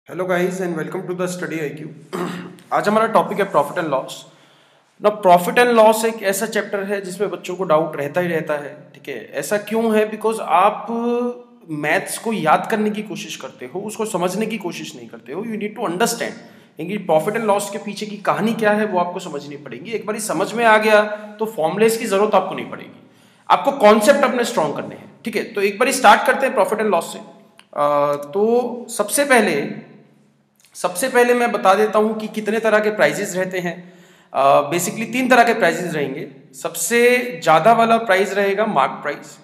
Hello guys and welcome to the study IQ. आज हमारा topic है प्रॉफिट एंड लॉस। ना प्रॉफिट एंड लॉस एक ऐसा चैप्टर है जिसमें बच्चों को डाउट रहता ही रहता है। ठीक है, ऐसा क्यों है? बिकॉज आप मैथ्स को याद करने की कोशिश करते हो, उसको समझने की कोशिश नहीं करते हो। यू नीड टू अंडरस्टैंड कि प्रॉफिट एंड लॉस के पीछे की कहानी क्या है, वो आपको समझनी पड़ेगी। एक बार समझ में आ गया तो फॉर्मुलेस की जरूरत आपको नहीं पड़ेगी, आपको कॉन्सेप्ट अपने स्ट्रॉन्ग करने हैं। ठीक है, तो एक बार स्टार्ट करते हैं प्रॉफिट एंड लॉस से। तो सबसे पहले मैं बता देता हूं कि कितने तरह के प्राइजेस रहते हैं। बेसिकली 3 तरह के प्राइजेस रहेंगे। सबसे ज्यादा वाला प्राइस रहेगा मार्क प्राइस।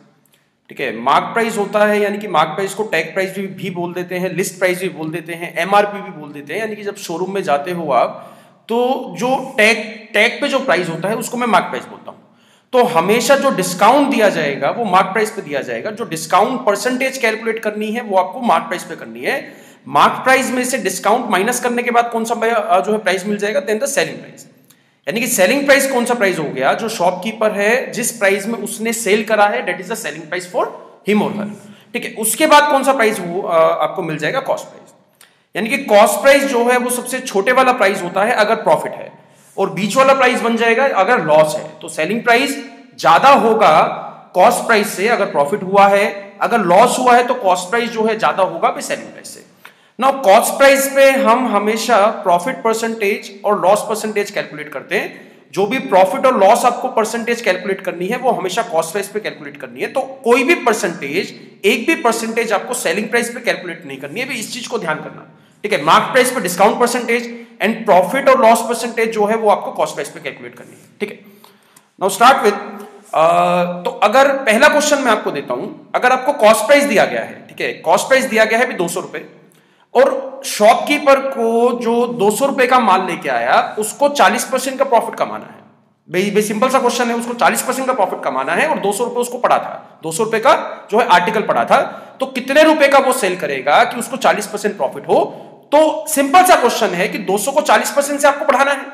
ठीक है, मार्क प्राइस होता है, यानी कि मार्क प्राइस को टैग प्राइस भी बोल देते हैं, लिस्ट प्राइस भी बोल देते हैं, एमआरपी भी बोल देते हैं। यानी कि जब शोरूम में जाते हो आप, तो जो टैग पे जो प्राइस होता है उसको मैं मार्क प्राइस बोलता हूं। तो हमेशा जो डिस्काउंट दिया जाएगा वो मार्क प्राइस पे दिया जाएगा। जो डिस्काउंट परसेंटेज कैलकुलेट करनी है वो आपको मार्क प्राइस पे करनी है। मार्क प्राइस में से डिस्काउंट माइनस करने के बाद कौन सा जो है प्राइस मिल जाएगा, देन द सेलिंग प्राइस। यानी कि सेलिंग प्राइस कौन सा प्राइस हो गया? जो शॉपकीपर है जिस प्राइस में उसने सेल करा है, that is the selling price for him और हर। ठीक है, उसके बाद कौन सा प्राइस आपको मिल जाएगा? Cost price. यानी कि कॉस्ट प्राइस जो है वो सबसे छोटे वाला प्राइस होता है अगर प्रॉफिट है, और बीच वाला प्राइस बन जाएगा अगर लॉस है। तो सेलिंग प्राइस ज्यादा होगा कॉस्ट प्राइस से अगर प्रॉफिट हुआ है, अगर लॉस हुआ है तो कॉस्ट प्राइस जो है ज्यादा होगा सेलिंग प्राइस से। नाउ कॉस्ट प्राइस पे हम हमेशा प्रॉफिट परसेंटेज और लॉस परसेंटेज कैलकुलेट करते हैं। जो भी प्रॉफिट और लॉस आपको परसेंटेज कैलकुलेट करनी है वो हमेशा कॉस्ट प्राइस पे कैलकुलेट करनी है। तो कोई भी परसेंटेज, एक भी परसेंटेज आपको सेलिंग प्राइस पे कैलकुलेट नहीं करनी है। भी इस चीज को ध्यान करना। ठीक है, मार्क प्राइस पे डिस्काउंट परसेंटेज एंड प्रॉफिट और लॉस परसेंटेज जो है वो आपको कॉस्ट प्राइस पे कैलकुलेट करनी है। ठीक है, नाउ स्टार्ट विद तो अगर पहला क्वेश्चन मैं आपको देता हूं, अगर आपको कॉस्ट प्राइस दिया गया है, ठीक है, कॉस्ट प्राइस दिया गया है भी 200 रुपए, और शॉपकीपर को जो 200 रुपए का माल लेके आया उसको 40% का प्रॉफिट कमाना है। भाई सिंपल सा क्वेश्चन है, उसको 40% का प्रॉफिट कमाना है और 200 रुपए उसको पड़ा था, 200 रुपए का जो है आर्टिकल पड़ा था। तो कितने रुपए का वो सेल करेगा कि उसको 40% प्रॉफिट हो? तो सिंपल सा क्वेश्चन है कि 200 को 40% से आपको बढ़ाना है।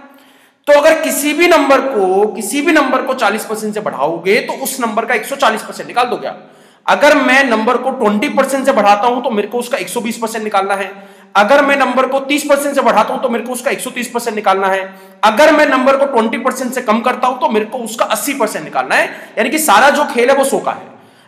तो अगर किसी भी नंबर को 40% से बढ़ाओगे तो उस नंबर का 140% निकाल दोगे आप। अगर मैं नंबर को 20% से बढ़ाता हूं तो मेरे को उसका 120% निकालना है। अगर मैं नंबर को 30% से बढ़ाता हूं तो मेरे को उसका 130% निकालना है। अगर मैं नंबर को 20% से कम करता हूं तो मेरे को उसका 80% निकालना है। यानी कि सारा जो खेल है वो 100 का है।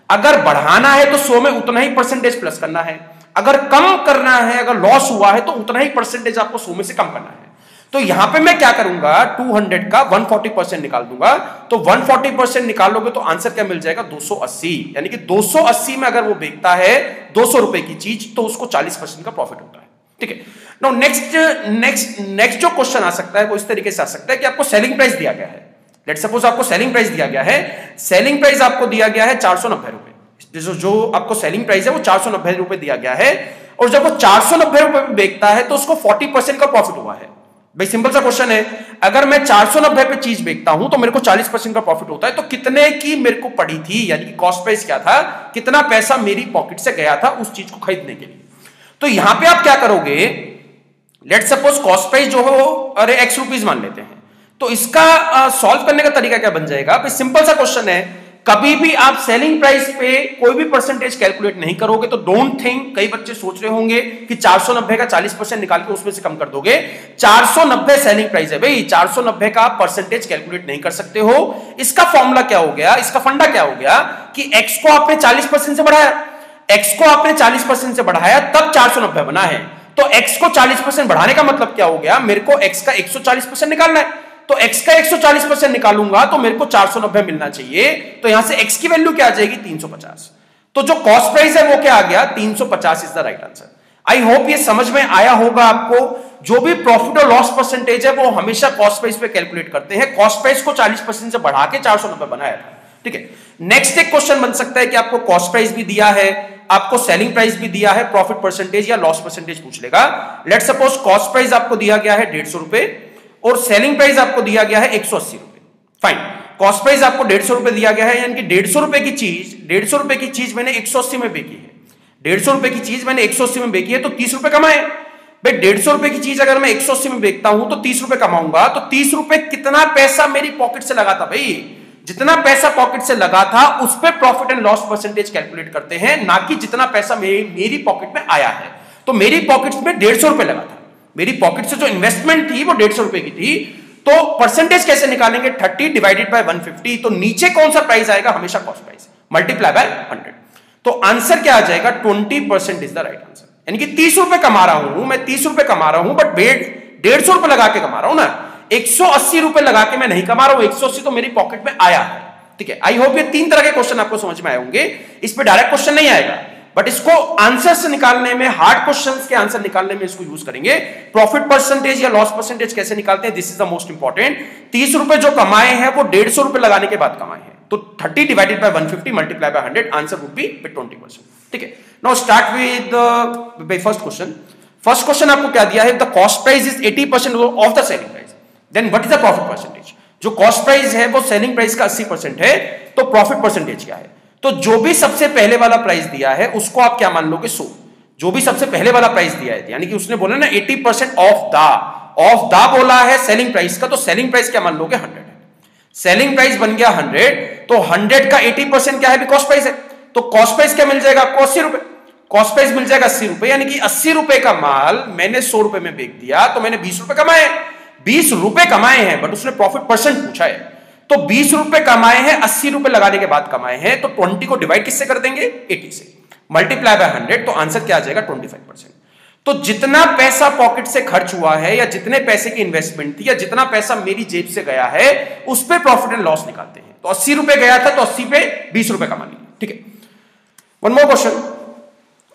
अगर बढ़ाना है तो 100 में उतना ही परसेंटेज प्लस करना है। अगर कम करना है, अगर लॉस हुआ है तो उतना ही परसेंटेज आपको 100 में से कम करना है। तो यहां पे मैं क्या करूंगा, 200 का 140% निकाल दूंगा। तो 140% निकालोगे तो आंसर क्या मिल जाएगा? 280। यानी कि 280 में अगर वो बेचता है 200 रुपए की चीज तो उसको 40% का प्रॉफिट होता है। ठीक है, नाउ नेक्स्ट जो क्वेश्चन आ सकता है वो इस तरीके से आ सकता है कि आपको सेलिंग प्राइस दिया गया है। लेट सपोज आपको सेलिंग प्राइस दिया गया है, सेलिंग प्राइस आपको दिया गया है 490 रुपए। जो आपको सेलिंग प्राइस है वो 490 रुपए दिया गया है, और जब वो 490 रुपए में बेचता है तो उसको 40% का प्रॉफिट हुआ है। भाई सिंपल सा क्वेश्चन है, अगर मैं 490 पे चीज बेचता हूं तो मेरे को 40% का प्रॉफिट होता है। तो कितने की मेरे को पड़ी थी, यानी कि कॉस्ट प्राइस क्या था, कितना पैसा मेरी पॉकेट से गया था उस चीज को खरीदने के लिए। तो यहां पे आप क्या करोगे, लेट सपोज कॉस्ट प्राइस जो हो अरे x रुपीज मान लेते हैं, तो इसका सॉल्व करने का तरीका क्या बन जाएगा? सिंपल सा क्वेश्चन है, कभी भी आप सेलिंग प्राइस पे कोई भी परसेंटेज कैलकुलेट नहीं करोगे। तो डोंट थिंक, कई बच्चे सोच रहे होंगे कि 490 का 40% निकाल के उसमें से कम कर दोगे। 490 सेलिंग प्राइस है भाई, 490 का परसेंटेज कैलकुलेट नहीं कर सकते हो। इसका फॉर्मूला क्या हो गया, इसका फंडा क्या हो गया कि x को आपने 40% से बढ़ाया, x को आपने 40% से बढ़ाया तब 490 बना है। तो x को 40% बढ़ाने का मतलब क्या हो गया, मेरे को x का 140% निकालना है। तो x का 140% निकालूंगा तो मेरे को 490 मिलना चाहिए। तो यहां से x की वैल्यू क्या आ जाएगी? 350। तो जो कॉस्ट प्राइस है वो क्या आ गया? 350 is the right answer. I hope ये समझ में आया होगा आपको। जो भी प्रॉफिट और लॉस परसेंटेज है वो हमेशा कॉस्ट प्राइस पे कैलकुलेट करते हैं। कॉस्ट प्राइस को 40% से बढ़ा के 490 बनाया था। ठीक है, नेक्स्ट एक क्वेश्चन बन सकता है कि आपको कॉस्ट प्राइस भी दिया है, आपको सेलिंग प्राइस भी दिया है, प्रॉफिट परसेंटेज या लॉस परसेंटेज पूछ लेगा। लेट सपोज कॉस्ट प्राइस आपको दिया गया है 150 रुपए और सेलिंग प्राइस आपको दिया गया है 180 रुपए। फाइन, कॉस्ट प्राइस आपको 150 रुपए दिया गया है, यानी कि 150 रुपए की चीज मैंने 180 में बेची है। 150 रुपए की चीज मैंने 180 में बेची है तो 30 रुपए कमाए भाई। 150 रुपए की चीज अगर मैं 180 में बेचता हूं तो 30 रुपए कमाऊंगा। तो 30 रुपए कितना पैसा मेरी पॉकेट से लगा था भाई? जितना पैसा पॉकेट से लगा था उस पर profit and loss percentage calculate करते हैं, ना कि जितना पैसा मेरी पॉकेट में आया है। तो मेरी पॉकेट में 150 रुपए लगा था, मेरी पॉकेट से जो इन्वेस्टमेंट थी वो 150 रुपए की थी। तो परसेंटेज कैसे निकालेंगे, 30 डिवाइडेड बाय 150, तो नीचे कौन सा प्राइस आएगा, हमेशा कॉस्ट प्राइस, मल्टीप्लाई बाय 100। तो आंसर क्या आ जाएगा, 20% इज द राइट आंसर। यानी कि 30 रुपए कमा रहा हूं मैं, 30 रुपए कमा रहा हूं, बट 150 रुपए लगा के कमा रहा हूं ना, 180 रुपए लगा के मैं नहीं कमा रहा हूं, 180 तो मेरी पॉकेट में आया है। ठीक है, आई होप ये 3 तरह के क्वेश्चन आपको समझ में आए होंगे। इस पे डायरेक्ट क्वेश्चन नहीं आएगा, बट इसको आंसर से निकालने में, हार्ड क्वेश्चंस के आंसर निकालने में इसको यूज करेंगे। प्रॉफिट परसेंटेज या लॉस परसेंटेज कैसे निकालते हैं, this is the most important. 30 रुपए जो कमाए हैं वो 150 रुपए लगाने के बाद कमाए हैं, तो 30 divided by 150 multiply by 100, answer would be 20%। ठीक है, now start with first question. First question आपको क्या दिया है, the cost price is 80% of the selling price, then what is the profit percentage. जो कॉस्ट प्राइस है वो सेलिंग प्राइस का 80% है, तो प्रॉफिट परसेंटेज क्या है। तो जो भी सबसे पहले वाला प्राइस दिया है उसको आप क्या मान लोगे, 100। जो भी सबसे पहले वाला प्राइस दिया है, यानी कि उसने बोला ना 80% ऑफ द बोला है सेलिंग प्राइस का, तो सेलिंग प्राइस क्या मान लोगे, 100 है। सेलिंग प्राइस बन गया 100, तो 100 का 80% क्या है, कॉस्ट प्राइस है। तो कॉस्ट प्राइस क्या मिल जाएगा आपको, 80 रुपए। कॉस्ट प्राइस मिल जाएगा 80 रुपए, यानी कि 80 रुपए का माल मैंने 100 रुपए में बेच दिया, तो मैंने 20 रुपए कमाए। 20 रुपए कमाए हैं, बट उसने प्रॉफिट परसेंट पूछा है, तो 20 रुपए कमाए हैं, 80 रुपए लगाने के बाद कमाए हैं, तो 20 को डिवाइड किससे कर देंगे, 80 से, मल्टीप्लाई बाय 100, तो आंसर क्या आ जाएगा, 25%। तो जितना पैसा पॉकेट से खर्च हुआ है, या जितने पैसे की इन्वेस्टमेंट थी, या जितना पैसा मेरी जेब से गया है, उस पर प्रॉफिट एंड लॉस निकालते हैं। तो 80 रुपए गया था, तो 80 पे 20 रुपए कमा लिए। ठीक है, वन मोर क्वेश्चन।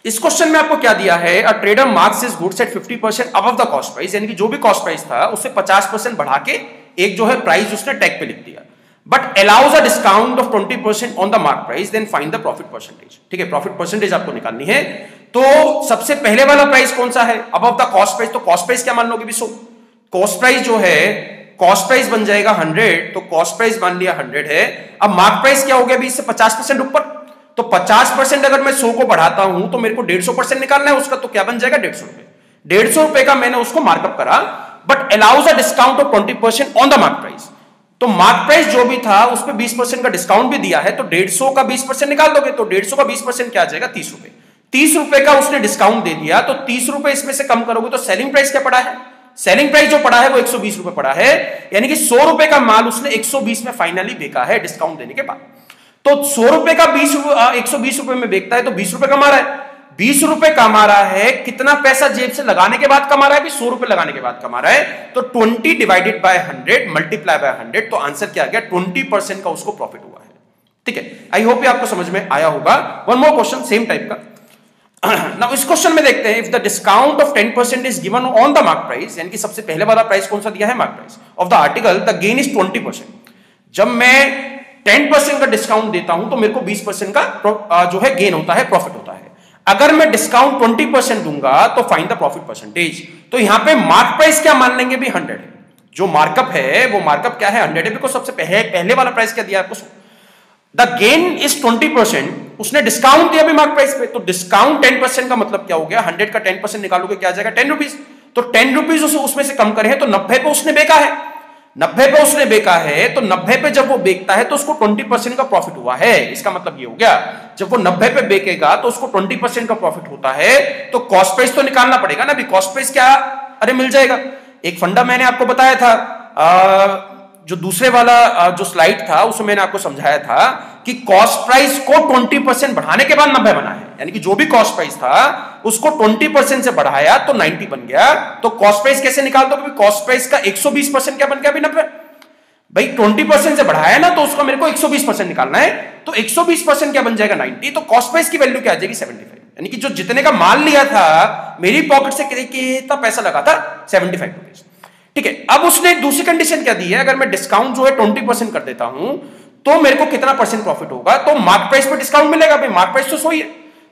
इस क्वेश्चन में आपको क्या दिया है, a trader marks his goods at 50% above the cost price, यानी कि जो भी कॉस्ट प्राइस था उससे 50% बढ़ा के एक जो है प्राइस उसने टैग पे लिख दिया, but allows a discount of 20% on the mark price, then find the profit percentage. ठीक है, प्रॉफिट परसेंटेज आपको निकालनी है। तो सबसे पहले वाला प्राइस कौन सा है, अबव द कॉस्ट प्राइस, तो कॉस्ट प्राइस क्या मान लोगे, 100। कॉस्ट प्राइस जो है, कॉस्ट प्राइस बन जाएगा 100, तो कॉस्ट प्राइस मान लिया 100 है। अब मार्क प्राइस क्या हो गया, 20 से 50% ऊपर, तो 50% अगर मैं 100 को बढ़ाता हूं तो मेरे को 150% निकालना है उसका, तो क्या बन जाएगा, 150 रुपए। 150 रुपए का मैंने उसको मार्कअप करा, but allows a discount of 20% on the mark price. तो मार्क प्राइस जो भी था उस पर 20% का डिस्काउंट भी दिया है, तो 150 का 20% निकाल दोगे, तो 150 का 20% क्या आ जाएगा, 30 रुपए। 30 रुपए का उसने डिस्काउंट दे दिया, तो 30 रुपए इसमें से कम करोगे तो सेलिंग प्राइस क्या पड़ा है, सेलिंग प्राइस जो पड़ा है वो 120 रुपए पड़ा है, यानी कि 100 रुपए का माल उसने 120 में फाइनली बेचा है डिस्काउंट देने के बाद। तो 100 रुपए का 120 रुपए में बेचता है, तो 20 रुपए कमा रहा है। 20 रुपए कमा रहा है, कितना पैसा जेब से लगाने के बाद कमा रहा है, 100 रुपए लगाने के बाद कमा रहा है, तो 20 डिवाइडेड बाय 100 मल्टीप्लाई बाय 100, तो आंसर क्या आ गया, 20% का उसको प्रॉफिट हुआ है। ठीक है, आई होप ये आपको समझ में आया होगा। One more question same type का। नाउ इस क्वेश्चन में देखते हैं, if the discount of 10% is given on the mark price, यानी कि सबसे पहले वाला प्राइस कौन सा दिया है, mark price of the article, the gain is 20%। जब मैं 10% का डिस्काउंट देता हूं तो मेरे को 20% का जो है गेन होता है, प्रॉफिट होता है। अगर मैं डिस्काउंट 20% दूंगा तो फाइंड द प्रॉफिट परसेंटेज। तो यहां पे मार्क प्राइस क्या मान लेंगे भी, 100 है। जो मार्कअप है वो मार्कअप क्या है, 100 है, बिकॉज सबसे पहले वाला प्राइस क्या दिया आपको, द गेन इज 20%, उसने डिस्काउंट दिया भी मार्क प्राइस पे, तो डिस्काउंट 10% का मतलब क्या हो गया, 100 का 10% निकालोगे क्या आ जाएगा, 10 रुपीज। तो 10 रुपीज उसमें से कम करे, तो 90 पे उसने बेचा है, 90 पे उसने बेचा है, तो 90 पे जब वो बेचता है तो उसको 20% का प्रॉफिट हुआ है। इसका मतलब ये हो गया, जब वो 90 पे बेचेगा तो उसको 20% का प्रॉफिट होता है, तो कॉस्ट प्राइस तो निकालना पड़ेगा ना। भी कॉस्ट प्राइस क्या, अरे मिल जाएगा। एक फंडा मैंने आपको बताया था, जो दूसरे वाला जो स्लाइड था उसमें मैंने आपको समझाया था कि कॉस्ट प्राइस को 20% बढ़ाने के बाद 90 बना है, यानी कि जो भी कॉस्ट प्राइस था उसको 20% से बढ़ाया तो 90 बन गया। तो कॉस्ट प्राइस कैसे निकाल दो, कॉस्ट प्राइस का 120% क्या बन गया, अभी 90। भाई 20% से बढ़ाया ना, तो उसका मेरे को 120% निकालना है, तो 120% क्या बन जाएगा, 90। तो कॉस्ट प्राइस की वैल्यू क्या आ जाएगी, 75, यानी कि जो जितने का माल लिया था मेरी पॉकेट से कितना पैसा लगा था, 75 रुपीज। ठीक है, अब उसने दूसरी कंडीशन क्या दी है, अगर मैं डिस्काउंट जो है 20% कर देता हूं तो मेरे को कितना परसेंट प्रॉफिट होगा, तो मार्क प्राइस पे डिस्काउंट मिलेगा। भाई मार्क प्राइस तो 100 ही है,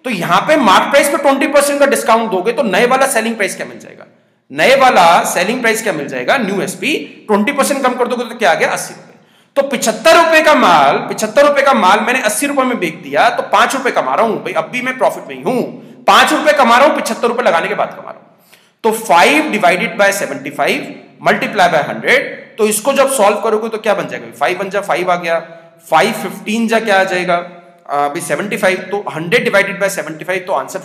तो यहां पे मार्क प्राइस पे 20% का डिस्काउंट दोगे तो नए वाला सेलिंग प्राइस क्या मिल जाएगा, नए वाला सेलिंग प्राइस क्या मिल जाएगा, न्यू एसपी। 20% कम कर दोगे तो क्या आ गया, 80 रुपए। तो 75 रुपए का माल मैंने 80 रुपए में बेच दिया, तो 5 रुपए कमा रहा हूं। भाई अब भी मैं प्रॉफिट में ही हूं, 5 रुपए कमा रहा हूं, 75 रुपए लगाने के बाद कमा रहा हूं। तो 5 डिवाइडेड बाय 75 मल्टीप्लाई बाय 100, तो इसको जब सॉल्व करोगे तो क्या बन जाएगा, 5 बन जा 5 आ गया, 5 15 जा क्या आ जाएगा, 75, तो 100 डिवाइडेड बाय 75, तो आंसर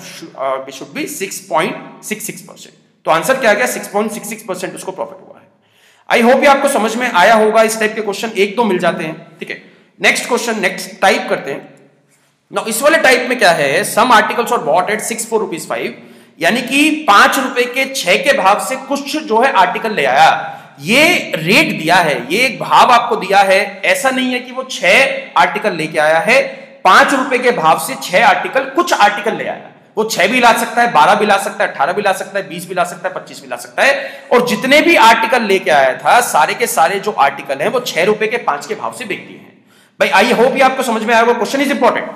शुड बी 6.66%। तो आंसर क्या आ गया? 6.66% उसको प्रॉफिट हुआ है। आई होप ये आपको समझ में आया होगा। इस टाइप के क्वेश्चन एक दो मिल जाते हैं, ठीक है। नेक्स्ट क्वेश्चन, नेक्स्ट टाइप करते हैं। नाउ इस वाले टाइप में क्या है, some articles are bought at 6 4 rupees 5, यानी कि 5 रुपए के 6 के भाव से कुछ जो है आर्टिकल ले आया। ये रेट दिया है, ये एक भाव आपको दिया है, ऐसा नहीं है कि वो 6 आर्टिकल लेके आया है। 5 रुपए के भाव से 6 आर्टिकल, कुछ आर्टिकल ले आया। वो 6 भी ला सकता है, 12 भी ला सकता है, 18 भी ला सकता है, 20 भी ला सकता है, 25 भी ला सकता है। और जितने भी आर्टिकल लेके आया था, सारे के सारे जो आर्टिकल हैं वो 6 रुपए के 5 के भाव से बिक दिए हैं। भाई आई होप ये आपको समझ में आया होगा। Question is important.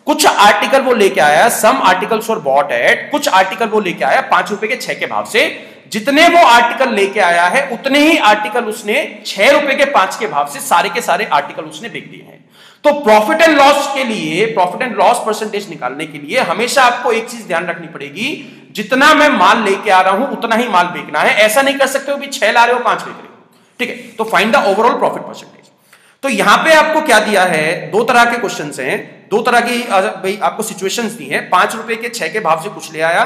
कुछ आर्टिकल वो लेके आया, some articles were bought at, कुछ आर्टिकल वो लेके आया 5 रुपए के 6 के भाव से। जितने वो आर्टिकल लेके आया है उतने ही आर्टिकल उसने 6 रुपए के 5 के भाव से सारे के सारे आर्टिकल उसने बेच दिए हैं। तो प्रॉफिट एंड लॉस के लिए, प्रॉफिट एंड लॉस परसेंटेज निकालने के लिए हमेशा आपको एक चीज ध्यान रखनी पड़ेगी, जितना मैं माल लेके आ रहा हूं उतना ही माल बेचना है। ऐसा नहीं कर सकते हो कि 6 ला रहे हो 5 बेच रहे हो, ठीक है। तो find the overall profit percentage. तो यहां पे आपको क्या दिया है, दो तरह के क्वेश्चंस हैं, दो तरह की भाई आपको सिचुएशंस दी हैं। 5 रुपए के 6 के भाव से कुछ ले आया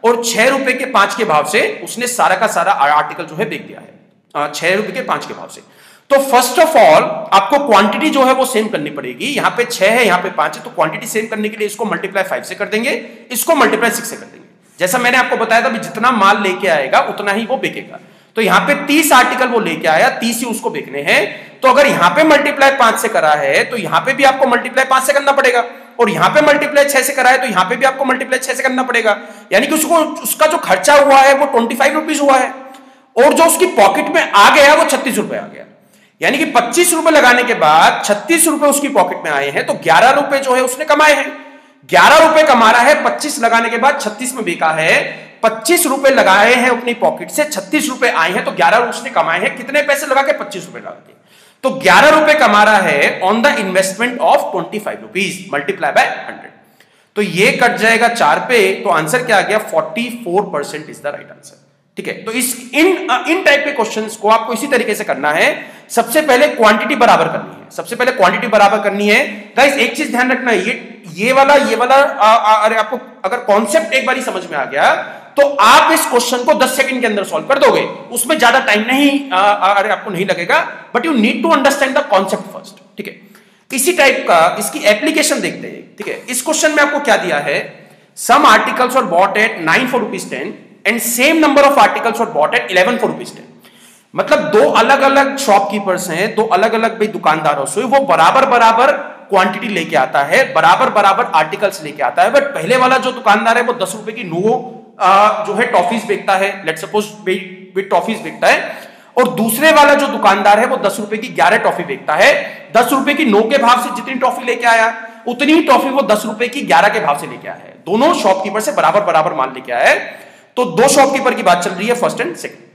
और 6 रुपए के 5 के भाव से उसने सारा का सारा आर्टिकल जो है बेच दिया है 6 रुपए के 5 के भाव से। तो फर्स्ट ऑफ ऑल आपको क्वांटिटी जो है वो सेम करनी पड़ेगी। यहां पे 6 है, यहां पे 5 है, तो क्वांटिटी सेम करने के लिए इसको मल्टीप्लाई 5 से कर देंगे, इसको मल्टीप्लाई 6 से कर देंगे। जैसा मैंने आपको बताया था, जितना माल लेके आएगा उतना ही वो बिकेगा। तो यहां पे 30 आर्टिकल वो लेके आया, 30 ही उसको बेचने हैं। तो अगर यहां पे मल्टीप्लाई 5 से करा है तो यहां पे भी आपको मल्टीप्लाई 5 से करना पड़ेगा, और यहां पे मल्टीप्लाई 6 से करा है तो यहां पे भी आपको मल्टीप्लाई 6 से करना पड़ेगा। यानी कि उसको, उसका जो खर्चा हुआ है वो 25 रुपीज हुआ है, और जो उसकी पॉकेट में आ गया वो 36 रुपए आ गया। यानी कि 25 रुपए लगाने के बाद 36 रुपए उसकी पॉकेट में आए हैं, तो 11 रुपए जो है उसने कमाए हैं। 11 रुपए कमा रहा है, 25 लगाने के बाद 36 में बेचा है। 25 रुपए लगाए हैं अपनी पॉकेट से, 36 रुपए आए हैं, तो 11 उसने कमाए हैं। कितने पैसे लगा के? 25 रुपए लगा के। तो 11 रुपए कमा रहा है on the investment of 25 rupees multiply by 100। तो ये कट जाएगा 4 पे, तो आंसर क्या आ गया? 44% इज द राइट आंसर, ठीक है। तो इन टाइप के क्वेश्चंस को आपको इसी तरीके से करना है। सबसे पहले क्वांटिटी बराबर करनी है, सबसे पहले क्वांटिटी बराबर करनी है। गाइस एक चीज ध्यान रखना, ये वाला अरे आपको अगर कॉन्सेप्ट एक बार समझ में आ गया तो आप इस क्वेश्चन को 10 सेकंड के अंदर सॉल्व कर दोगे, उसमें ज्यादा टाइम नहीं अरे आपको नहीं लगेगा, but you need to understand the concept first, ठीक है। इसी टाइप का इसकी एप्लीकेशन देखते हैं, ठीक है। इस क्वेश्चन में आपको क्या दिया है, some articles are bought at 9 for rupees 10 and same number of articles are bought at 11 for rupees 10। मतलब दो अलग अलग शॉपकीपर्स हैं, दो अलग अलग भाई दुकानदारों से वो बराबर बराबर क्वांटिटी लेके आता है, बराबर बराबर आर्टिकल्स लेके आता है। बट पहले वाला जो दुकानदार है वो 10 रुपए की नो जो है टॉफीज बेचता है, लेट्स सपोज टॉफीज बेचता है, और दूसरे वाला जो दुकानदार है वो 10 रुपए की 11 टॉफी बेचता है। 10 रुपए की नो के भाव से जितनी टॉफी लेके आया उतनी ही टॉफी वो 10 रुपए की 11 के भाव से लेके आया है। दोनों शॉपकीपर से बराबर बराबर माल लेके आया है। तो दो शॉपकीपर की बात चल रही है, फर्स्ट एंड सेकंड।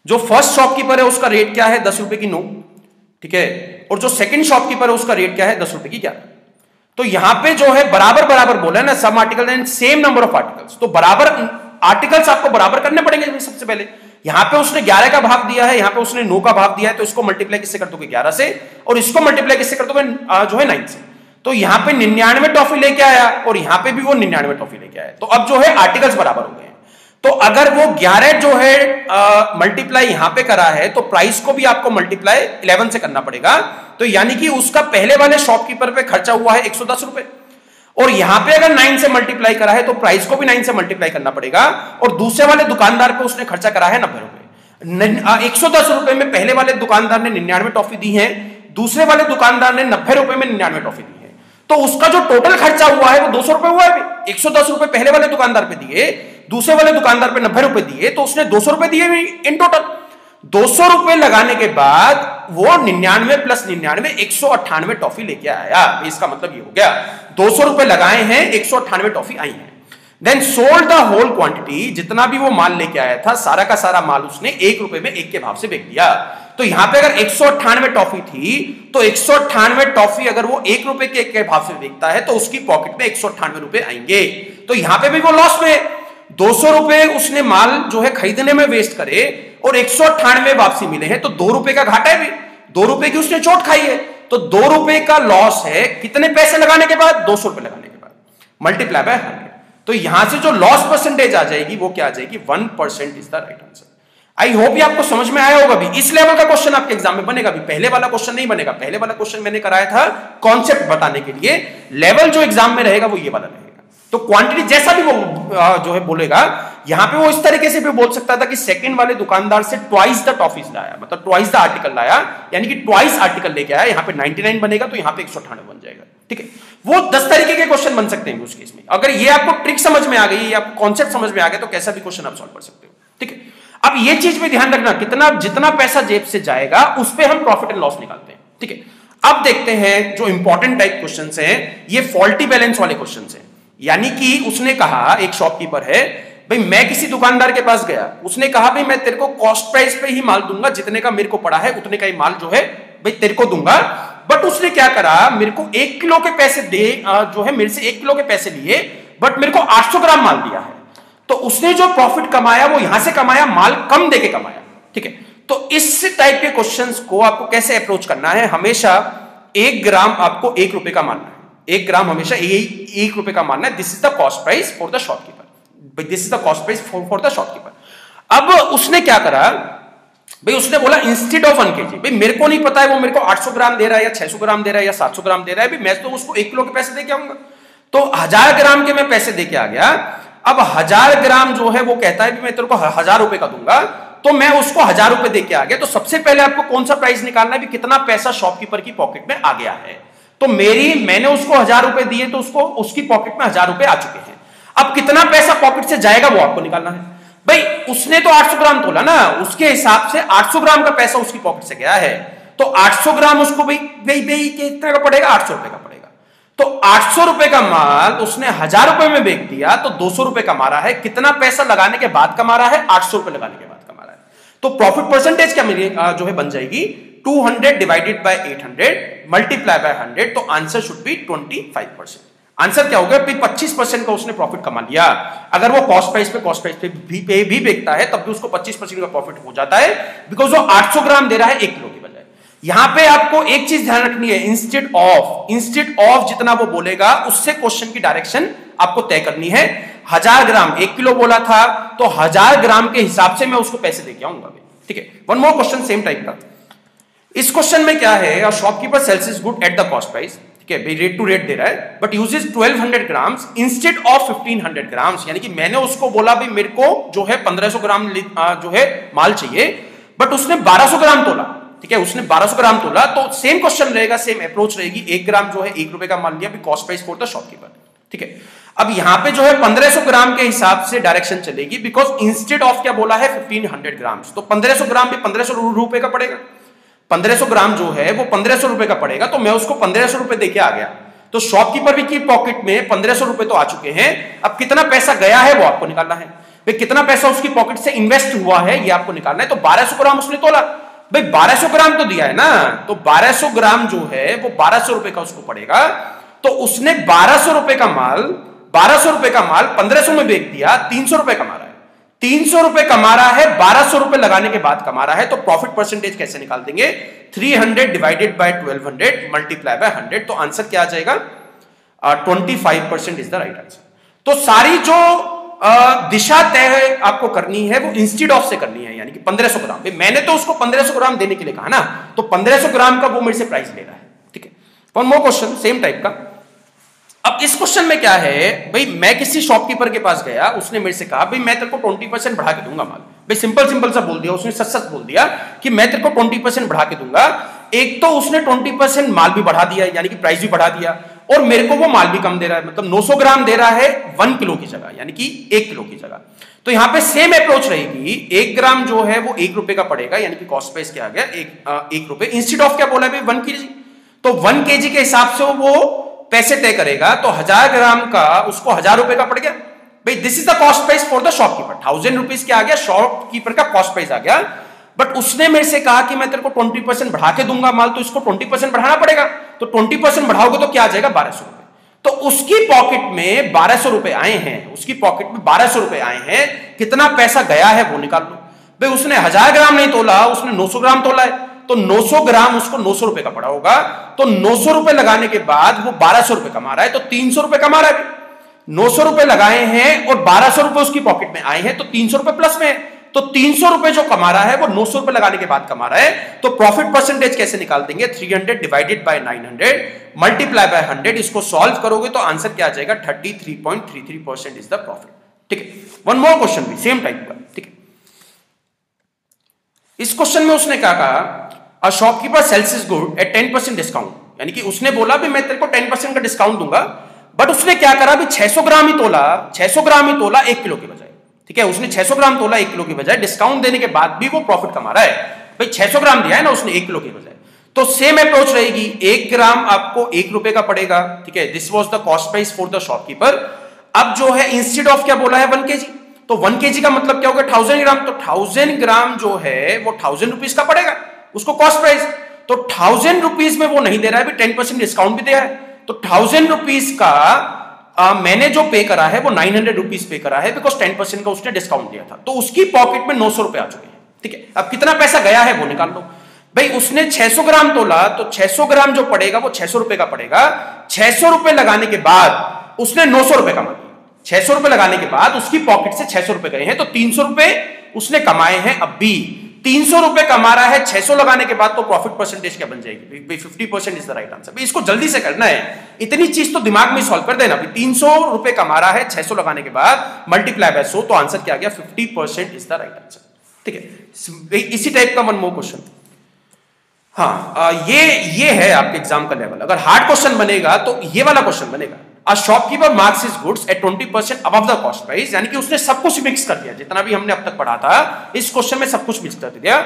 जो फर्स्ट शॉपकीपर है उसका रेट क्या है? 10 रुपए की नो, ठीक है। और जो सेकंड शॉपकीपर है उसका रेट क्या है? 10 रुपए की 11। तो यहां पे जो है बराबर बराबर बोला है ना, some article and same number of articles, तो बराबर आर्टिकल्स आपको बराबर करने पड़ेंगे। सबसे पहले यहां पे उसने 11 का भाग दिया है, यहां पे उसने 9 का भाग दिया है, तो इसको मल्टीप्लाई किससे कर दोगे? 11 से, और इसको मल्टीप्लाई किससे कर दोगे? जो है 9 से। तो यहां पे 99 टॉफी लेके आया और यहां पे भी वो 99 टॉफी लेके आया। तो अब जो है आर्टिकल्स बराबर हो गए हैं। तो अगर वो 11 जो है मल्टीप्लाई यहां पे करा है तो प्राइस को भी आपको मल्टीप्लाई 11 से करना पड़ेगा। तो यानी कि उसका पहले वाले शॉपकीपर पे खर्चा हुआ है 110 रुपए, और यहां पे अगर 9 से मल्टीप्लाई करा है तो प्राइस को भी 9 से मल्टीप्लाई करना पड़ेगा। और दूसरे वाले दुकानदार पे उसने खर्चा करा है 90 रुपए। 110 रुपए में पहले वाले दुकानदार ने 99 टॉफी दी है, दूसरे वाले दुकानदार ने 90 रुपए में 99 टॉफी दी है। तो उसका जो टोटल खर्चा हुआ है वो 200 रुपए हुआ है। 110 रुपए पहले वाले दुकानदार पे दिए, दूसरे वाले दुकानदार पे 90 रुपए दिए, तो उसने 200 रुपए दिए इन टोटल। 200 रुपए लगाने के बाद वो 99 प्लस 99 198 टॉफी लेके आया। इसका मतलब ये हो गया 200 रुपए लगाए हैं, 198 टॉफी आई है। Then sold the whole quantity, जितना भी वो माल लेके आया था सारा का सारा माल उसने 1 रुपए में 1 के भाव से बेच दिया। तो यहां पे अगर 198 टॉफी थी तो 198 टॉफी अगर वो 1 रुपए के 1 के भाव से बेचता है तो उसकी पॉकेट में 198 रुपए आएंगे। तो यहां पे भी वो लॉस में 200 रुपए उसने माल जो है खरीदने में वेस्ट करे और 198 वापसी मिले हैं, तो 2 रुपए का घाटा है भी, 2 रुपए की उसने चोट खाई है। तो 2 रुपए का लॉस है कितने पैसे लगाने के बाद? 200 रुपए लगाने के बाद, मल्टीप्लाई बाय 100। तो यहां से जो लॉस परसेंटेज आ जाएगी वो क्या आ जाएगी? 1% is the right answer. I hope ये आपको समझ में आया होगा। भी इस लेवल का क्वेश्चन आपके एग्जाम में बनेगा। भी पहले वाला क्वेश्चन नहीं बनेगा। पहले वाला क्वेश्चन मैंने कराया था कॉन्सेप्ट बताने के लिए। लेवल जो एग्जाम में रहेगा वो ये वाला रहेगा। तो क्वांटिटी जैसा भी वो जो है बोलेगा, यहां पे वो इस तरीके से भी बोल सकता था कि सेकंड वाले दुकानदार से ट्वाइस द टॉफीज लाया, मतलब ट्वाइस द आर्टिकल लाया, यानी कि ट्वाइस आर्टिकल लेके आया। यहां पे 99 बनेगा तो यहां पे 198 बन जाएगा। ठीक है, वो 10 तरीके के क्वेश्चन बन सकते हैं उस केस में। अगर ये आपको ट्रिक समझ में आ गई, आपको कॉन्सेप्ट समझ में आ गया, तो कैसा भी क्वेश्चन आप सॉल्व कर सकते हो। ठीक है, अब ये चीज भी ध्यान रखना, कितना जितना पैसा जेब से जाएगा उस पर हम प्रॉफिट एंड लॉस निकालते हैं। ठीक है, अब देखते हैं जो इंपॉर्टेंट टाइप क्वेश्चंस हैं, ये फॉल्टी बैलेंस वाले क्वेश्चंस हैं। यानी कि उसने कहा, एक शॉपकीपर है, भाई मैं किसी दुकानदार के पास गया, उसने कहा भाई मैं तेरे को कॉस्ट प्राइस पे ही माल दूंगा, जितने का मेरे को पड़ा है उतने का ही माल जो है भाई तेरे को दूंगा। बट उसने क्या करा, मेरे को 1 किलो के पैसे दे, जो है मेरे से 1 किलो के पैसे लिए, बट मेरे को 800 ग्राम माल दिया है। तो उसने जो प्रॉफिट कमाया वो यहां से कमाया, माल कम देके कमाया। ठीक है, तो इस टाइप के क्वेश्चंस को आपको कैसे अप्रोच करना है? हमेशा 1 ग्राम आपको 1 रुपए का मानना है। 1 ग्राम हमेशा 1 रुपए का मानना है। This is the cost price for the shopkeeper. This is the cost price for the shopkeeper. अब उसने क्या करा भाई, उसने बोला इंस्टेड ऑफ 1 kg, भाई मेरे को नहीं पता है वो मेरे को 800 ग्राम दे रहा है या 600 ग्राम दे रहा है या 700 ग्राम दे रहा है, भाई मैं तो उसको 1 किलो के पैसे दे के आऊंगा। तो 1000 ग्राम के मैं पैसे दे के आ गया। अब 1000 ग्राम जो है वो कहता है मैं तेरे को 1000 रुपए का दूंगा, तो मैं उसको 1000 रुपए दे के आ गया। तो सबसे पहले आपको कौन सा प्राइस निकालना है भी, कितना पैसा शॉपकीपर की पॉकेट में आ गया है। तो मैंने उसको 1000 रुपए दिए, तो उसको उसकी पॉकेट में 1000 रुपए आ चुके हैं। अब कितना पैसा पॉकेट से जाएगा वो आपको निकालना है। भाई उसने तो 800 ग्राम तोला ना, उसके हिसाब से 800 ग्राम का पैसा उसकी पॉकेट से गया है। तो 800 ग्राम उसको भाई कितने का पड़ेगा? 800 रुपए का पड़ेगा। तो 800 रुपए का माल उसने 1000 रुपए में बेच दिया, तो 200 रुपए कमा रहा है। कितना पैसा लगाने के बाद कमा रहा है? 800 रुपए लगाने के बाद कमा रहा है। तो प्रॉफिट परसेंटेज क्या मेरी जो है बन जाएगी? 200 डिवाइडेड बाय 800 मल्टीप्लाई बाय 100। तो आंसर शुड बी 25%। आंसर क्या होगा? 25% का उसने प्रॉफिट कमा लिया। अगर वो कॉस्ट प्राइस पे भी बेचता है तब भी उसको 25% का प्रॉफिट हो जाता है, बिकॉज वो 800 ग्राम दे रहा है 1 किलो की बजाय। यहां पे आपको एक चीज ध्यान रखनी है, इंस्टेड ऑफ जितना वो बोलेगा उससे क्वेश्चन की डायरेक्शन आपको तय करनी है। 1000 ग्राम 1 किलो बोला था, तो 1000 ग्राम के हिसाब से मैं उसको पैसे दे के आऊंगा। ठीक है, one more question same type का। इस क्वेश्चन में क्या है, shopkeeper sells is good at the cost price. ठीक है, रेट टू रेट दे रहा है, but uses 1200 grams instead of 1500 grams. यानी कि मैंने उसको बोला भाई मेरे को जो है 1500 ग्राम जो है माल चाहिए, बट उसने 1200 ग्राम तोला। ठीक है, उसने 1200 ग्राम तोला। तो सेम क्वेश्चन रहेगा, सेम अप्रोच रहेगी। 1 ग्राम जो है 1 रुपए का मान लिया, cost price for the shopkeeper. ठीक है, अब यहां पे जो है 1500 ग्राम के हिसाब से डायरेक्शन चलेगी, बिकॉज इंस्टेड ऑफ क्या बोला है? 1500 ग्राम्स। तो 1500 ग्राम भी 1500 रुपए का पड़ेगा। 1500 ग्राम जो है वो 1500 रुपए का पड़ेगा। तो मैं उसको 1500 रुपए देके आ गया। तो शॉपकीपर भी की पॉकेट में 1500 रुपए तो आ चुके हैं। अब कितना पैसा गया है वो आपको निकालना है। भाई कितना पैसा उसकी पॉकेट से इन्वेस्ट हुआ है ये आपको निकालना है। तो 1200 ग्राम उसने तोला, भाई 1200 ग्राम तो दिया है ना, तो 1200 ग्राम जो है वो 1200 रुपए का उसको पड़ेगा। तो उसने 1200 रुपए का माल 1500 में बेच दिया, 300 रुपए कमा रहा है। 300 रुपए कमा रहा है, 1200 रुपए लगाने के बाद कमा रहा है। तो प्रॉफिट परसेंटेज कैसे निकाल देंगे? 300 डिवाइडेड बाय 1200 मल्टीप्लाई बाय 100। तो आंसर क्या आ जाएगा? 25% इज द राइट आंसर। तो सारी जो दिशा तय आपको करनी है वो इंस्टेड ऑफ से करनी है, यानी कि 1500 ग्राम। मैंने तो उसको 1500 ग्राम देने के लिए कहा ना, तो 1500 ग्राम का वो मेरे से प्राइस ले रहा है। ठीक है, one more question same type का। अब इस क्वेश्चन में क्या है, भाई मैं किसी शॉपकीपर के पास गया, उसने मेरे से कहा भाई मैं तेरे को 20% बढ़ा के दूंगा माल। भाई सिंपल सा बोल दिया उसने, सच बोल दिया कि मैं तेरे को 20% बढ़ा के दूंगा। एक तो उसने 20% माल भी बढ़ा दिया, यानी कि प्राइस भी बढ़ा दिया, और मेरे को वो माल भी कम दे रहा है, मतलब 900 ग्राम दे रहा है 1 किलो की जगह, यानी कि 1 किलो की जगह। तो यहां पे सेम अप्रोच रहेगी। 1 ग्राम जो है वो 1 रुपए का पड़ेगा, यानी कि कॉस्ट प्राइस क्या आ गया? 1 रुपए। इंस्टेड ऑफ क्या बोला है? 1 kg। तो 1 kg के हिसाब से वो पैसे तय करेगा। तो 1000 ग्राम का उसको 1000 रुपए का पड़ गया। भाई this is the cost price for the shopkeeper. 1000 rupees क्या आ गया? शॉपकीपर का कॉस्ट प्राइस आ गया। बट उसने मेरे से कहा कि मैं तेरे को 20% बढ़ा के दूंगा माल, तो इसको 20% बढ़ाना पड़ेगा। तो 20% बढ़ाओगे तो क्या आ जाएगा? 1200 रुपए। तो उसकी पॉकेट में 1200 रुपए आए हैं, उसकी पॉकेट में 1200 रुपए आए हैं। कितना पैसा गया है वो निकाल लो। भाई उसने 1000 ग्राम नहीं तोला, उसने 900 ग्राम तोला है। तो 900 ग्राम उसको 900 रुपए का पड़ा होगा। तो 900 रुपए लगाने के बाद वो 1200 रुपए कमा रहा है, तो 300 रुपए कमा रहा है। 900 रुपए लगाए हैं और 1200 रुपए उसकी पॉकेट में आए हैं, तो 300 रुपए प्लस में है। तो 300 रुपए जो कमा रहा है वो 900 रुपए लगाने के बाद कमा रहा है। तो प्रॉफिट परसेंटेज कैसे निकाल देंगे? 300 डिवाइडेड बाय 900 मल्टीप्लाई बाय 100। इसको सॉल्व करोगे तो आंसर क्या आ जाएगा? 33.33% इज द प्रॉफिट। ठीक है, वन मोर क्वेश्चन भी सेम टाइप का। ठीक है, इस क्वेश्चन में उसने क्या कहा? A shopkeeper sales his good at 10% discount, यानी कि उसने बोला भी मैं तेरे को 10% का डिस्काउंट दूंगा, बट उसने क्या करा? भी 600 ग्राम ही तोला, 600 ग्राम ही तोला 1 किलो के बजाय। ठीक है, उसने 600 ग्राम तोला 1 किलो के बजाय, डिस्काउंट देने के बाद भी वो प्रॉफिट कमा रहा है। भाई 600 ग्राम दिया है ना उसने 1 किलो के बजाय, तो सेम अप्रोच रहेगी। 1 ग्राम आपको 1 रुपए का पड़ेगा। ठीक है, this was the cost price for the shopkeeper. अब जो है इंस्टेड ऑफ क्या बोला है? 1 kg, तो 1 kg का मतलब क्या होगा? 1000 ग्राम। तो 1000 ग्राम जो है वो 1000 रुपीज का पड़ेगा उसको कॉस्ट प्राइस। तो 1000 रुपीज में वो नहीं दे रहा है, 10% डिस्काउंट भी दिया है। तो 1000 रुपीज का मैंने जो पे करा है वो 900 रुपीज पे करा है, बिकॉज 10% का उसने डिस्काउंट दिया था। तो उसकी पॉकेट में 900 रुपए आ चुके हैं। ठीक है, अब कितना पैसा गया है वो निकाल लो। भाई उसने 600 ग्राम तोला, तो 600 ग्राम जो पड़ेगा वो 600 रुपए का पड़ेगा। 600 रुपए लगाने के बाद उसने 900 रुपए कमा दिए। 600 रुपए लगाने के बाद उसकी पॉकेट से 600 रुपए गए हैं, तो 300 रुपए उसने कमाए हैं। अब भी 300 रुपए कमा रहा है 600 लगाने के बाद, तो प्रॉफिट परसेंटेज क्या बन जाएगी? 50% इज द राइट आंसर। इसको जल्दी से करना है, इतनी चीज तो दिमाग में सॉल्व कर देना। 300 रुपए कमा रहा है 600 लगाने के बाद, मल्टीप्लाई बाय 100, तो आंसर क्या आ गया? 50% इज द राइट आंसर। ठीक है, इसी टाइप का वन मोर क्वेश्चन। हाँ, ये है आपके एग्जाम का लेवल। अगर हार्ड क्वेश्चन बनेगा तो ये वाला क्वेश्चन बनेगा। A shopkeeper marks his goods at 20% above the cost price, यानी कि उसने सब कुछ मिक्स कर दिया, जितना भी हमने अब तक पढ़ा था इस क्वेश्चन में सब कुछ मिक्स कर दिया।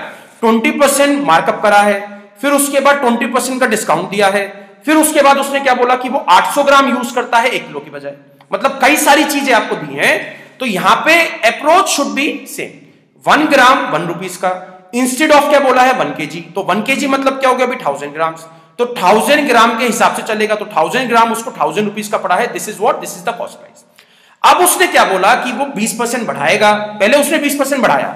20% मार्कअप करा है, फिर उसके बाद 20% का डिस्काउंट दिया है, फिर उसके बाद उसने क्या बोला कि वो 800 ग्राम यूज करता है 1 किलो की बजाय। मतलब कई सारी चीजें आपको दी हैं, तो यहां पे approach should be same. 1 gram 1 rupees का, इंस्टेड ऑफ क्या बोला है? 1 kg, तो 1 kg मतलब क्या हो गया? 1000 ग्राम। तो 1000 ग्राम के हिसाब से चलेगा, तो 1000 ग्राम उसको 1000 रुपीज का पड़ा है। This is what? This is the cost price. अब उसने क्या बोला कि वो 20% बढ़ाएगा। पहले उसने 20% बढ़ाया,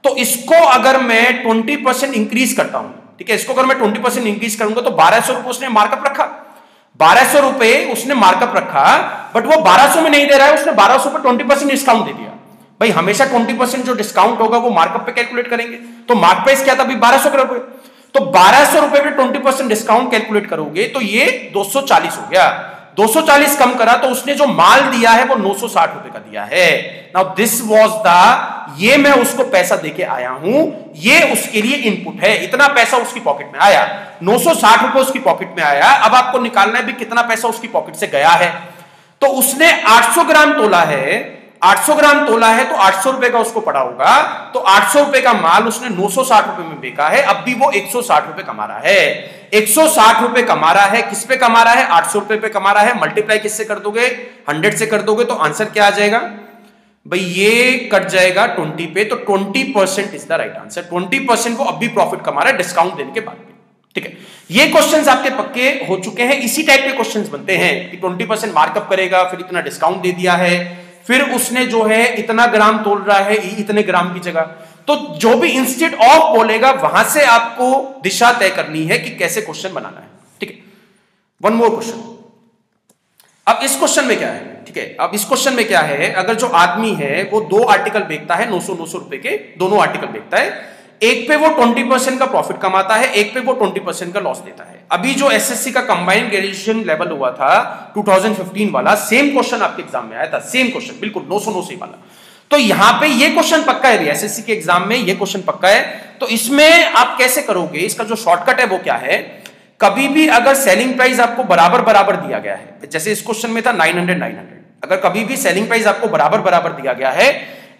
तो इसको अगर मैं 20% इंक्रीज करता हूं, ठीक है, इसको अगर मैं 20% इंक्रीज करूंगा तो 1200 रुपए उसने मार्कअप रखा। 1200 रुपए उसने मार्कअप रखा, बट वो 1200 में नहीं दे रहा है, उसने 1200 पर 20% डिस्काउंट दे दिया। भाई हमेशा 20% जो डिस्काउंट होगा वो मार्कअप पे कैलकुलेट करेंगे। तो मार्क प्राइस क्या था? 1200 रुपए। तो 1200 रुपए पे 20% डिस्काउंट कैलकुलेट करोगे तो ये 240 हो गया। 240 कम करा तो उसने जो माल दिया है वो 960 रुपए का दिया है। नाउ दिस वाज द, ये मैं उसको पैसा देके आया हूं, ये उसके लिए इनपुट है। इतना पैसा उसकी पॉकेट में आया, 960 रुपए उसकी पॉकेट में आया। अब आपको निकालना है भी कितना पैसा उसकी पॉकेट से गया है। तो उसने 800 ग्राम तोला है, 800 ग्राम तोला है, तो 800 रुपए का उसको पड़ा होगा। तो 800 रुपए का माल उसने 960 रुपए में बेचा है। अब भी वो 160 रुपए कमा रहा है। 160 रुपए कमा रहा है, किस पे कमा रहा है? 800 रुपए पे कमा रहा है। मल्टीप्लाई किससे कर दोगे? 100 से कर दोगे, तो आंसर क्या आ जाएगा? भाई ये कट जाएगा 20 पे, तो 20% इज द राइट आंसर। 20% वो अब भी प्रॉफिट कमा रहा है डिस्काउंट देने के बाद भी। ठीक है, ये क्वेश्चंस आपके पक्के हो चुके हैं। इसी टाइप के क्वेश्चंस बनते हैं कि 20% मार्कअप करेगा, फिर इतना डिस्काउंट दे दिया है, फिर उसने जो है इतना ग्राम तोल रहा है इतने ग्राम की जगह। तो जो भी इंस्टेड ऑफ बोलेगा वहां से आपको दिशा तय करनी है कि कैसे क्वेश्चन बनाना है। ठीक है, वन मोर क्वेश्चन। अब इस क्वेश्चन में क्या है? ठीक है, अब इस क्वेश्चन में क्या है? अगर जो आदमी है वो 2 आर्टिकल बेचता है, 900 रुपए के दोनों आर्टिकल बेचता है, एक पे वो 20% का प्रॉफिट कमाता है, एक पे वो 20% का लॉस देता है। अभी जो एसएससी का कंबाइंड ग्रेजुएशन लेवल हुआ था 2015 वाला, सेम क्वेश्चन आपके एग्जाम में आया था, सेम क्वेश्चन बिल्कुल 900 वाला। तो यहां पे ये क्वेश्चन पक्का है, एसएससी के एग्जाम में ये क्वेश्चन पक्का है। तो इसमें आप कैसे करोगे? इसका जो शॉर्टकट है वो क्या है? कभी भी अगर सेलिंग प्राइस आपको बराबर बराबर दिया गया है, जैसे इस क्वेश्चन में था 900, अगर कभी भी सेलिंग प्राइस आपको बराबर बराबर दिया गया है,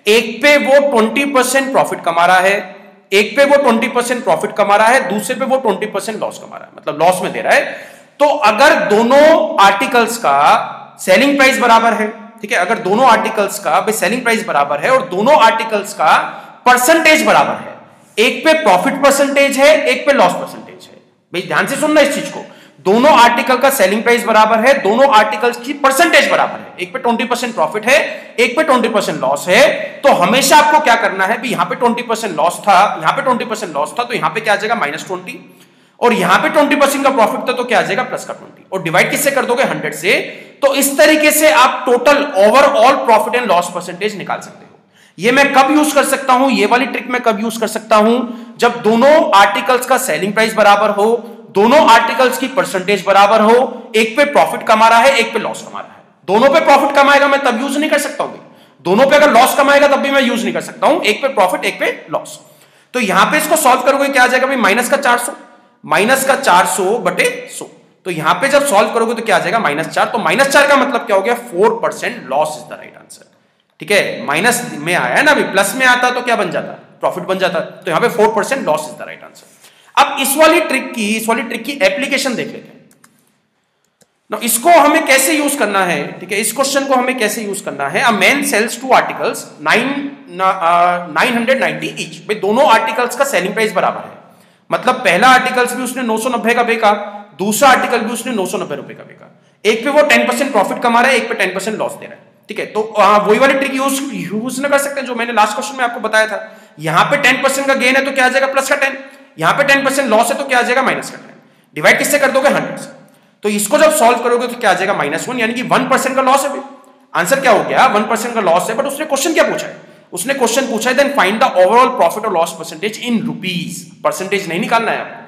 एक पे वो 20% प्रॉफिट कमा रहा है, एक पे वो 20% प्रॉफिट कमा रहा है, दूसरे पे वो 20% लॉस कमा रहा है, मतलब लॉस में दे रहा है। तो अगर दोनों आर्टिकल्स का सेलिंग प्राइस बराबर है, ठीक है, अगर दोनों आर्टिकल्स का भाई सेलिंग प्राइस बराबर है और दोनों आर्टिकल्स का परसेंटेज बराबर है, एक पे प्रॉफिट परसेंटेज है, एक पे लॉस परसेंटेज है, भाई ध्यान से सुनना इस चीज को, दोनों आर्टिकल का सेलिंग प्राइस बराबर है, दोनों आर्टिकल्स की परसेंटेज बराबर है, एक पे 20% प्रॉफिट है, एक पे 20% लॉस है, तो हमेशा आपको क्या करना है, यहां पे 20% लॉस था, यहां पे 20% लॉस था, तो यहां पे क्या आ जाएगा -20, और यहां पे 20% का प्रॉफिट था तो क्या आ जाएगा प्लस का 20, और डिवाइड किससे कर दोगे 100 से। तो इस तरीके से आप total overall profit and loss percentage निकाल सकते हो। ये मैं कब यूज कर सकता हूं, ये वाली ट्रिक मैं कब यूज कर सकता हूं, जब दोनों आर्टिकल्स का सेलिंग प्राइस बराबर हो, दोनों आर्टिकल्स की परसेंटेज बराबर हो, एक पे प्रॉफिट कमा रहा है, एक पे लॉस कमा रहा है। दोनों पे प्रॉफिट कमाएगा मैं तब यूज नहीं कर सकता हूं, दोनों पे अगर लॉस कमाएगा तब भी मैं यूज नहीं कर सकता हूं, एक पे प्रॉफिट एक पे लॉस। तो यहां पे इसको सॉल्व करोगे क्या आ जाएगा भाई, माइनस का 400 बटे 100, तो यहां पे जब सॉल्व करोगे तो क्या आ जाएगा -4, तो -4 का मतलब क्या हो गया, 4% loss is the right answer. ठीक है, माइनस में आया है ना, अभी प्लस में आता तो क्या बन जाता, प्रॉफिट बन जाता, तो यहां पे 4% loss is the right answer. अब इस वाली ट्रिक की एप्लीकेशन देख लेते हैं। Now, इसको हमें कैसे यूज करना है, ठीक है, इस क्वेश्चन को हमें कैसे यूज करना है। A man sells 2 articles 990 each, भाई दोनों आर्टिकल्स का सेलिंग प्राइस बराबर है, मतलब पहला आर्टिकल्स भी उसने 990 का बेचा, दूसरा आर्टिकल भी उसने 990 रुपए का बेचा, एक पे वो 10% प्रॉफिट कमा रहा है, एक पे 10% लॉस दे रहा है। ठीक है, तो वही वाली ट्रिक यूज न कर सकते हैं जो मैंने लास्ट क्वेश्चन में आपको बताया था। यहां पे 10% का गेन है तो क्या आ जाएगा प्लस का 10, यहां पे 10% लॉस है तो क्या आ जाएगा माइनस का 10, डिवाइड किससे कर दोगे 100 से। तो इसको जब सॉल्व करोगे तो क्या आ जाएगा -1, यानी कि 1% का लॉस है। आंसर क्या हो गया, 1% का लॉस है, बट उसने क्वेश्चन क्या पूछा है, उसने क्वेश्चन पूछा है then find the overall profit और loss percentage in rupees, percentage नहीं निकालना है आपको।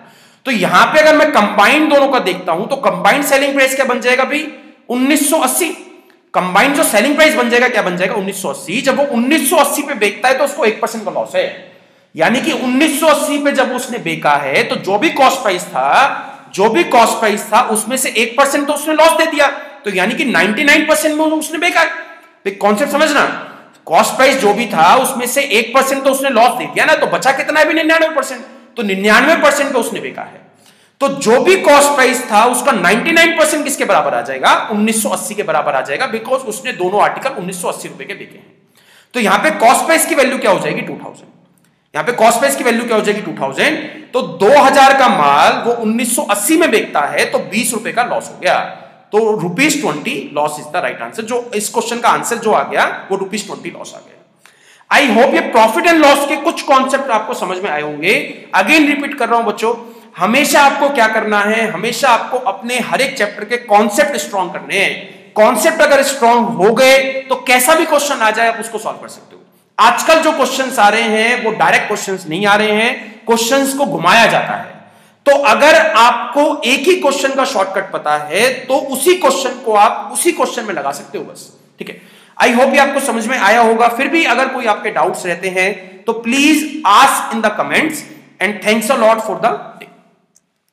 तो यहां पे अगर मैं कंबाइंड दोनों का देखता हूं तो कंबाइंड सेलिंग प्राइस क्या बन जाएगा भाई 1980, कंबाइंड जो सेलिंग प्राइस बन जाएगा क्या बन जाएगा 1980। जब वो 1980 पे बेचता है तो उसको 1% का लॉस है, यानी कि 1980 पे जब उसने बेचा है तो जो भी कॉस्ट प्राइस था उसमें से 1% तो उसने लॉस दे दिया, तो यानी कि 99% में उसने बेचा है। कॉन्सेप्ट समझना, कॉस्ट प्राइस जो भी था उसमें से 1% तो उसने लॉस दे दिया ना, तो बचा कितना है भी 99%, तो 99% पे उसने बेचा है। तो जो भी कॉस्ट प्राइस था उसका 99% किसके बराबर आ जाएगा 1980 के बराबर आ जाएगा, बिकॉज उसने दोनों आर्टिकल 1980 रुपए के बेचे हैं। तो यहां पे कॉस्ट प्राइस की वैल्यू क्या हो जाएगी 2000, यहां पे कॉस्ट प्राइस की वैल्यू क्या हो जाएगी 2000, तो 2000 का माल वो 1980 में बेचता है तो 20 रुपए का लॉस हो गया, तो ₹20 loss is the right answer. जो इस क्वेश्चन का आंसर जो आ गया वो ₹20 लॉस आ गया। आई होप ये प्रॉफिट एंड लॉस के कुछ कॉन्सेप्ट आपको समझ में आए होंगे। अगेन रिपीट कर रहा हूं बच्चों, हमेशा आपको क्या करना है, हमेशा आपको अपने हर एक चैप्टर के कॉन्सेप्ट स्ट्रॉन्ग करने हैं। कॉन्सेप्ट अगर स्ट्रॉन्ग हो गए तो कैसा भी क्वेश्चन आ जाए आप उसको सॉल्व कर सकते हो। आजकल जो क्वेश्चंस आ रहे हैं वो डायरेक्ट क्वेश्चंस नहीं आ रहे हैं, क्वेश्चंस को घुमाया जाता है। तो अगर आपको एक ही क्वेश्चन का शॉर्टकट पता है तो उसी क्वेश्चन को आप उसी क्वेश्चन में लगा सकते हो बस। ठीक है, आई होप ये आपको समझ में आया होगा। फिर भी अगर कोई आपके डाउट्स रहते हैं तो please ask in the comments and thanks a lot for the day.